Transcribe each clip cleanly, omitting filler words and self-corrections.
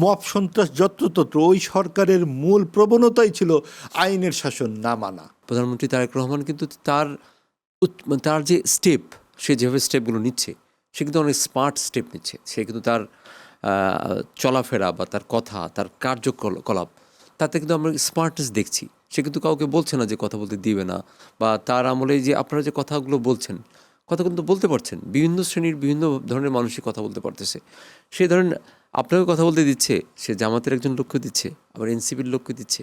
Mob সন্ত্রাস যত্রতত্র, ওই সরকারের মূল প্রবণতাই ছিল আইনের শাসন না মানা। প্রধানমন্ত্রী তারেক রহমান কিন্তু মানে তার যে স্টেপ, সে যেভাবে স্টেপগুলো নিচ্ছে, সে কিন্তু অনেক স্মার্ট স্টেপ নিচ্ছে। সে কিন্তু তার চলাফেরা বা তার কথা, তার কার্যকলাপ, তাতে কিন্তু আমরা স্মার্টনেস দেখছি। সে কিন্তু কাউকে বলছে না যে কথা বলতে দিবে না, বা তার আমলে যে আপনারা যে কথাগুলো বলছেন, কথা কিন্তু বলতে পারছেন, বিভিন্ন শ্রেণীর বিভিন্ন ধরনের মানুষই কথা বলতে পারতেছে। সে ধরেন আপনাকে কথা বলতে দিচ্ছে, সে জামাতের একজন লক্ষ্য দিচ্ছে, আবার এনসিপির লক্ষ্য দিচ্ছে।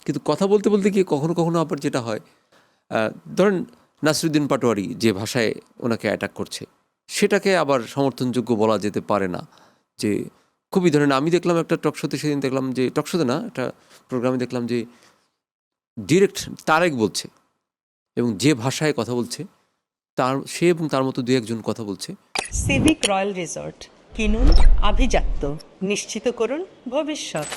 কিন্তু কথা বলতে বলতে গিয়ে কখনো কখনো আবার যেটা হয়, ধরেন নাসিরুদ্দিন পাটোয়ারি যে ভাষায় ওনাকে অ্যাটাক করছে, সেটাকে আবার সমর্থনযোগ্য বলা যেতে পারে না। যে খুবই ধরেন, আমি দেখলাম একটা টকশোতে, সেদিন দেখলাম যে, টকশোতে না, একটা প্রোগ্রামে দেখলাম যে ডিরেক্ট তারেক বলছে, এবং যে ভাষায় কথা বলছে, সে এবং তার মতো দু একজন কথা বলছে। সিভিক রয়্যাল রিসর্ট, কিনুন আভিজাত্য, নিশ্চিত করুন ভবিষ্যৎ।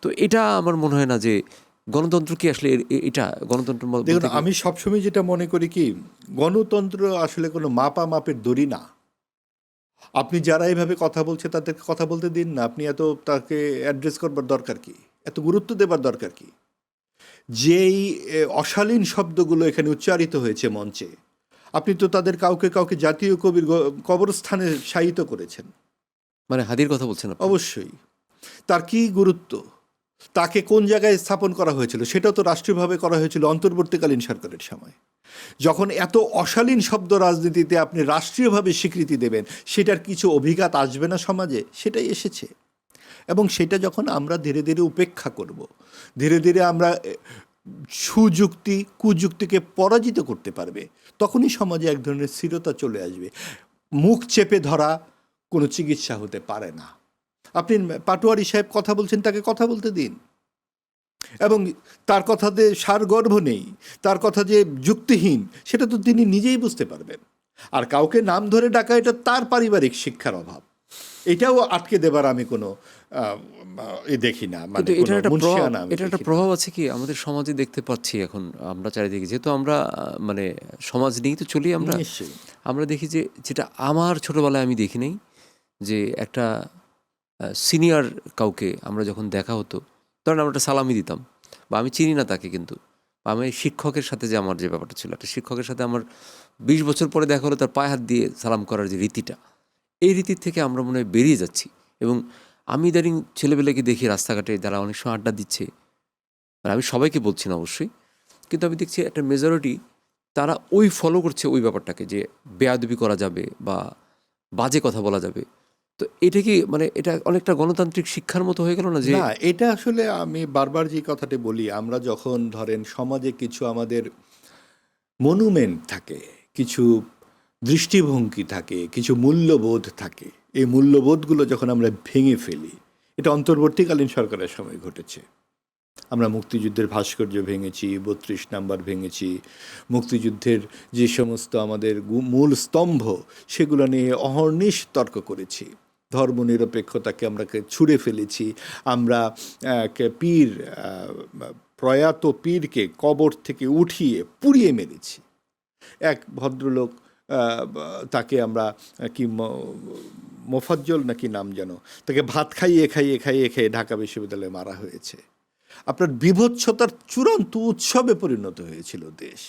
তো এটা আমার মনে হয় না যে গণতন্ত্র কি আসলে এটা গণতন্ত্র দেখুন, আমি সবসময় যেটা মনে করি কি, গণতন্ত্র আসলে কোনো মাপা মাপের দড়ি না। আপনি যারা এইভাবে কথা বলছে তাদেরকে কথা বলতে দিন না। আপনি এত তাকে অ্যাড্রেস করবার দরকার কি, এত গুরুত্ব দেবার দরকার কি? যেই অশালীন শব্দগুলো এখানে উচ্চারিত হয়েছে মঞ্চে, আপনি তো তাদের কাউকে কাউকে জাতীয় কবির কবরস্থানে শায়িত করেছেন। মানে হাদির কথা বলছেন আপনি? অবশ্যই। তার কি গুরুত্ব, তাকে কোন জায়গায় স্থাপন করা হয়েছিল, সেটাও তো রাষ্ট্রীয়ভাবে করা হয়েছিল অন্তর্বর্তীকালীন সরকারের সময়। যখন এত অশালীন শব্দ রাজনীতিতে আপনি রাষ্ট্রীয়ভাবে স্বীকৃতি দেবেন, সেটার কিছু অভিঘাত আসবে না সমাজে? সেটাই এসেছে। এবং সেটা যখন আমরা ধীরে ধীরে উপেক্ষা করব, ধীরে ধীরে আমরা সুযুক্তি কুযুক্তিকে পরাজিত করতে পারবে, তখনই সমাজে এক ধরনের স্থিরতা চলে আসবে। মুখ চেপে ধরা কোনো চিকিৎসা হতে পারে না। আপনি পাটোয়ারি সাহেব কথা বলছেন, তাকে কথা বলতে দিন। এবং তার কথাতে সারগর্ভ নেই, তার কথা যে যুক্তিহীন, সেটা তো তিনি নিজেই বুঝতে পারবেন। আর কাউকে নাম ধরে ডাকা, এটা তার পারিবারিক শিক্ষার অভাব। এটাও আটকে দেবার আমি কোনো দেখি না। মানে এটা একটা প্রভাব, আমি এটা একটা দেখি না। প্রভাব আছে কি আমাদের সমাজে দেখতে পাচ্ছি এখন আমরা চারিদিকে, যেহেতু আমরা মানে সমাজ নিয়েই তো চলি আমরা। নিশ্চয়ই। আমরা দেখি যে, যেটা আমার ছোটবেলায় আমি দেখি নাই, যে একটা সিনিয়র কাউকে আমরা যখন দেখা হতো, ধরেন আমরা একটা সালামি দিতাম, বা আমি চিনি না তাকে, কিন্তু আমি শিক্ষকের সাথে যে আমার যে ব্যাপারটা ছিল, একটা শিক্ষকের সাথে আমার 20 বছর পরে দেখা হলো, তার পায়ে হাত দিয়ে সালাম করার যে রীতিটা, এই রীতির থেকে আমরা মনে হয় বেরিয়ে যাচ্ছি। এবং আমি ইদানিং ছেলেবেলাকে দেখি রাস্তাঘাটে যারা অনেক সময় আড্ডা দিচ্ছে, আর আমি সবাইকে বলছি না অবশ্যই, কিন্তু আমি দেখছি একটা মেজরিটি তারা ওই ফলো করছে ওই ব্যাপারটাকে, যে বেয়াদবি করা যাবে বা বাজে কথা বলা যাবে। তো এটা কি মানে এটা অনেকটা গণতান্ত্রিক শিক্ষার মতো হয়ে গেল না? যে না, এটা আসলে আমি বারবার যে কথাটা বলি, আমরা যখন ধরেন সমাজে কিছু আমাদের মনুমেন্ট থাকে, কিছু দৃষ্টিভঙ্গি থাকে, কিছু মূল্যবোধ থাকে, এই মূল্যবোধগুলো যখন আমরা ভেঙে ফেলি, এটা অন্তর্বর্তীকালীন সরকারের সময় ঘটেছে। আমরা মুক্তিযুদ্ধের ভাস্কর্য ভেঙেছি, 32 নাম্বার ভেঙেছি, মুক্তিযুদ্ধের যে সমস্ত আমাদের মূল স্তম্ভ, সেগুলো নিয়ে অহর্নিশ তর্ক করেছি। ধর্মনিরপেক্ষতাকে আমরা ছুঁড়ে ফেলেছি। আমরা পীর, প্রয়াত পীরকে কবর থেকে উঠিয়ে পুড়িয়ে মেরেছি। এক ভদ্রলোক, তাকে আমরা কি মোফাজ্জল নাকি নাম যেন, তাকে ভাত খাইয়ে খাইয়ে খাইয়ে খেয়ে ঢাকা বিশ্ববিদ্যালয়ে মারা হয়েছে। আপনার বিভৎসতার চূড়ান্ত উৎসবে পরিণত হয়েছিল দেশ।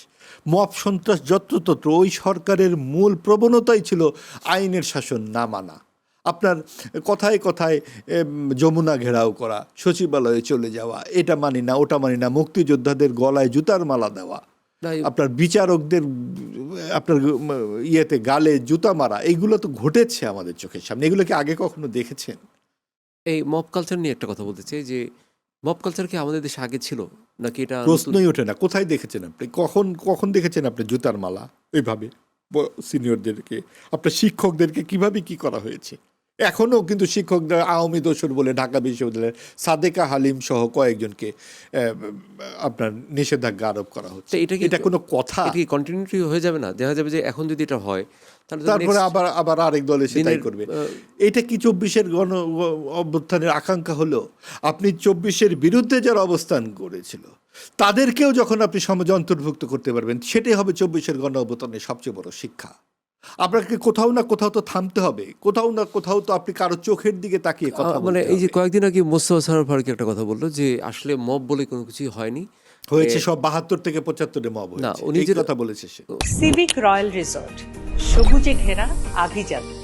মব সন্ত্রাস যত্রতত্র, ওই সরকারের মূল প্রবণতাই ছিল আইনের শাসন না মানা। আপনার কথায় কথায় যমুনা ঘেরাও করা, সচিবালয়ে চলে যাওয়া, এটা মানি না ওটা মানি না, মুক্তিযোদ্ধাদের গলায় জুতার মালা দেওয়া, আপনার বিচারকদের আপনার ইয়েতে গালে জুতা মারা, এইগুলো তো ঘটেছে আমাদের চোখের সামনে। এগুলো কি আগে কখনো দেখেছেন? এই মব কালচার নিয়ে একটা কথা বলতে চাই, যে মব কালচার কি আমাদের দেশে আগে ছিল নাকি এটা প্রশ্নই ওঠে না। কোথায় দেখেছেন আপনি? কখন কখন দেখেছেন আপনি জুতার মালা এইভাবে সিনিয়রদেরকে, আপনার শিক্ষকদেরকে কিভাবে কি করা হয়েছে? এখনও কিন্তু শিক্ষকদের আওয়ামী দোসর বলে ঢাকা বিশ্ববিদ্যালয়ের সাদেকা হালিম সহ কয়েকজনকে আপনার নিষেধাজ্ঞা আরোপ করা হচ্ছে। এটা কোনো কথা? এটা কি কন্টিনিউটি হয়ে যাবে না? দেখা যাবে যে এখন যদি এটা হয়, তারপরে আবার আবার আরেক দল এসে তাই করবে। এটা কি 24-এর গণ অভ্যুত্থানের আকাঙ্ক্ষা হলো? আপনি 24-এর বিরুদ্ধে যারা অবস্থান করেছিল তাদেরকেও যখন আপনি সমাজে অন্তর্ভুক্ত করতে পারবেন, সেটাই হবে 24-এর গণ অভ্যুত্থানের সবচেয়ে বড় শিক্ষা। আপনাকে কোথাও না কোথাও তো থামতে হবে, কোথাও না কোথাও তো আপনি কারো চোখের দিকে তাকিয়ে কথা মানে বলতে এই যে হবে। কয়েকদিন আগে মোস্তফা সরোয়ার ফারুকী একটা কথা বললো যে আসলে মব বলে কোনো কিছুই হয়নি। হয়েছে সব ৭২ থেকে ৭৫ মব না, হয়েছে, উনি এই যেটা- কথা বলেছে সে। সিভিক রয়্যাল রিসর্ট, সবুজে ঘেরা আভিজাত্য।